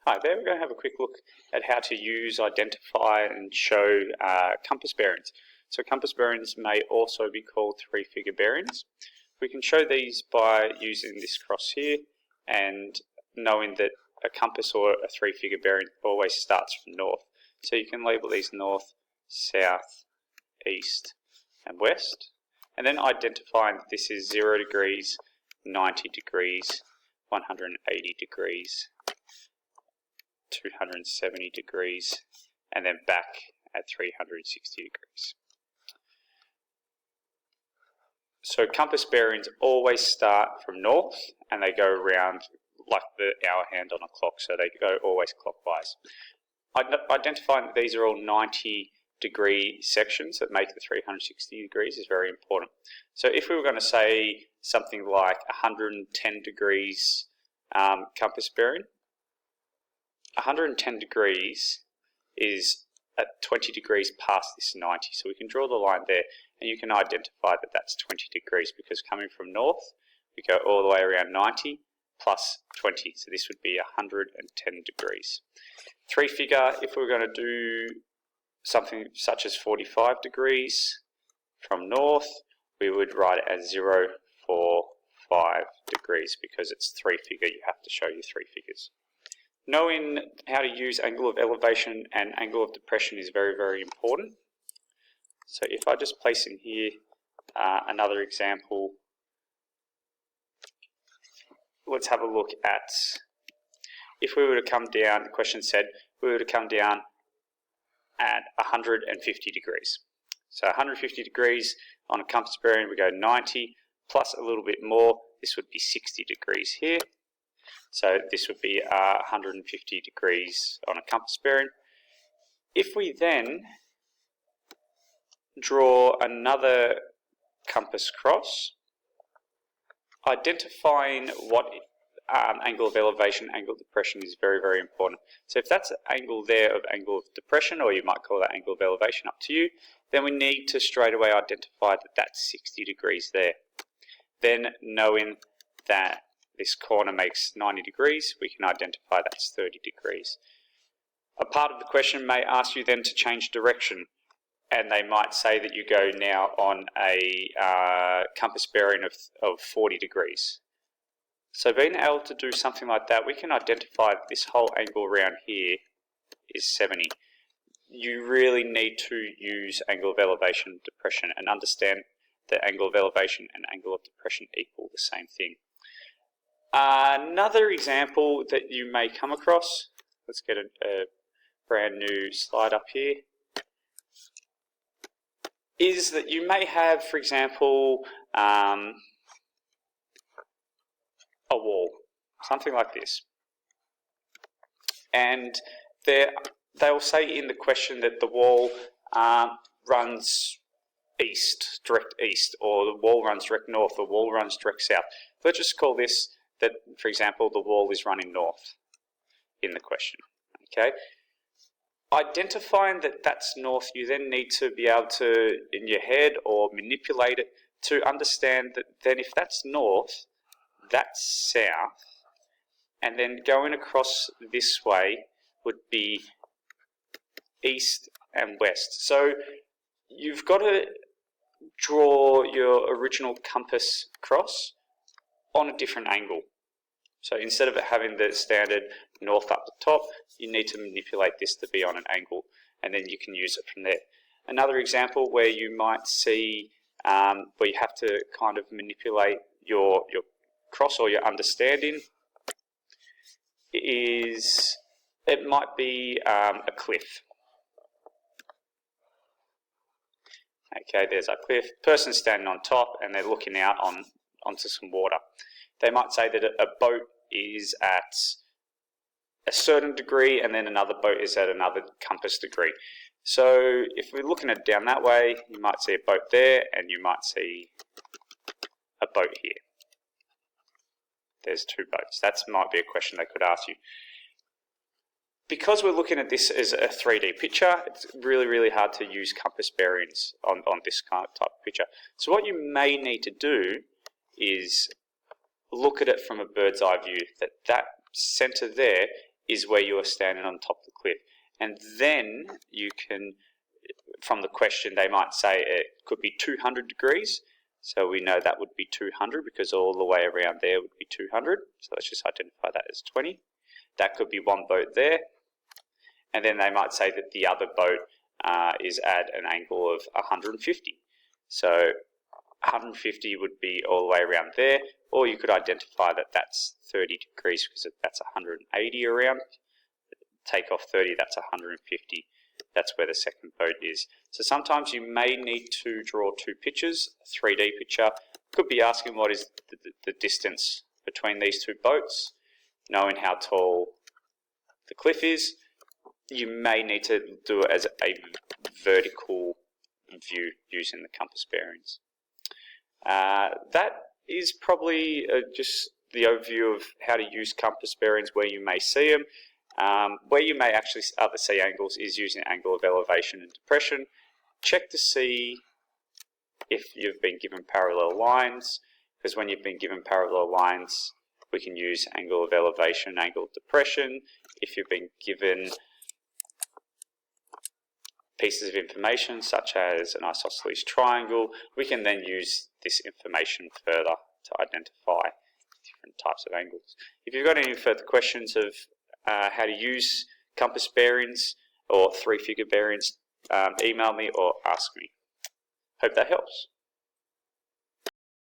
Hi there, we're going to have a quick look at how to use, identify and show compass bearings. So compass bearings may also be called three-figure bearings. We can show these by using this cross here and knowing that a compass or a three-figure bearing always starts from north. So you can label these north, south, east and west, and then identifying that this is 0 degrees, 90 degrees, 180 degrees, 270 degrees, and then back at 360 degrees. So compass bearings always start from north and they go around like the hour hand on a clock, so they go always clockwise. Identifying that these are all 90-degree sections that make the 360 degrees is very important. So if we were going to say something like 110 degrees compass bearing, 110 degrees is at 20 degrees past this 90, so we can draw the line there and you can identify that that's 20 degrees because coming from north we go all the way around 90 plus 20, so this would be 110 degrees. Three figure, if we were going to do something such as 45 degrees from north, we would write it as 0, 4, 5 degrees because it's three figure, you have to show you three figures. Knowing how to use angle of elevation and angle of depression is very, very important. So if I just place in here another example, let's have a look at, if we were to come down, the question said, we were to come down at 150 degrees. So 150 degrees on a compass bearing, we go 90 plus a little bit more, this would be 60 degrees here. So this would be 150 degrees on a compass bearing. If we then draw another compass cross, identifying what angle of elevation, angle of depression is very, very important. So if that's an angle there of angle of depression, or you might call that angle of elevation, up to you, then we need to straight away identify that that's 60 degrees there. Then knowing that this corner makes 90 degrees, we can identify that's 30 degrees. A part of the question may ask you then to change direction, and they might say that you go now on a compass bearing of 40 degrees. So being able to do something like that, we can identify that this whole angle around here is 70. You really need to use angle of elevation and depression and understand that angle of elevation and angle of depression equal the same thing. Another example that you may come across, let's get a brand new slide up here, is that you may have, for example, a wall, something like this. And they will say in the question that the wall runs east, direct east, or the wall runs direct north, or the wall runs direct south. Let's just call this that, for example, the wall is running north in the question. Okay. Identifying that that's north, you then need to be able to, in your head or manipulate it, to understand that then if that's north, that's south, and then going across this way would be east and west. So you've got to draw your original compass cross on a different angle. So instead of it having the standard north up the top, you need to manipulate this to be on an angle, and then you can use it from there. Another example where you might see where you have to kind of manipulate your cross or your understanding is, it might be a cliff. Okay, there's a cliff, person standing on top and they're looking out onto some water. They might say that a boat is at a certain degree and then another boat is at another compass degree. So if we're looking at it down that way, you might see a boat there and you might see a boat here. There's two boats. That might be a question they could ask you. Because we're looking at this as a 3D picture, it's really, really hard to use compass bearings on this kind of type of picture. So what you may need to do is look at it from a bird's eye view, that center there is where you are standing on top of the cliff. And then you can, from the question, they might say it could be 200 degrees. So we know that would be 200 because all the way around there would be 200. So let's just identify that as 20. That could be one boat there. And then they might say that the other boat is at an angle of 150. So 150 would be all the way around there, or you could identify that that's 30 degrees because that's 180 around. Take off 30, that's 150. That's where the second boat is. So sometimes you may need to draw two pictures. A 3D picture could be asking what is the distance between these two boats. Knowing how tall the cliff is, you may need to do it as a vertical view using the compass bearings. That is probably just the overview of how to use compass bearings where you may see them. Where you may actually other see angles is using angle of elevation and depression. Check to see if you've been given parallel lines, because when you've been given parallel lines, we can use angle of elevation, angle of depression. If you've been given pieces of information such as an isosceles triangle, we can then use this information further to identify different types of angles. If you've got any further questions of how to use compass bearings or three-figure bearings, email me or ask me. Hope that helps.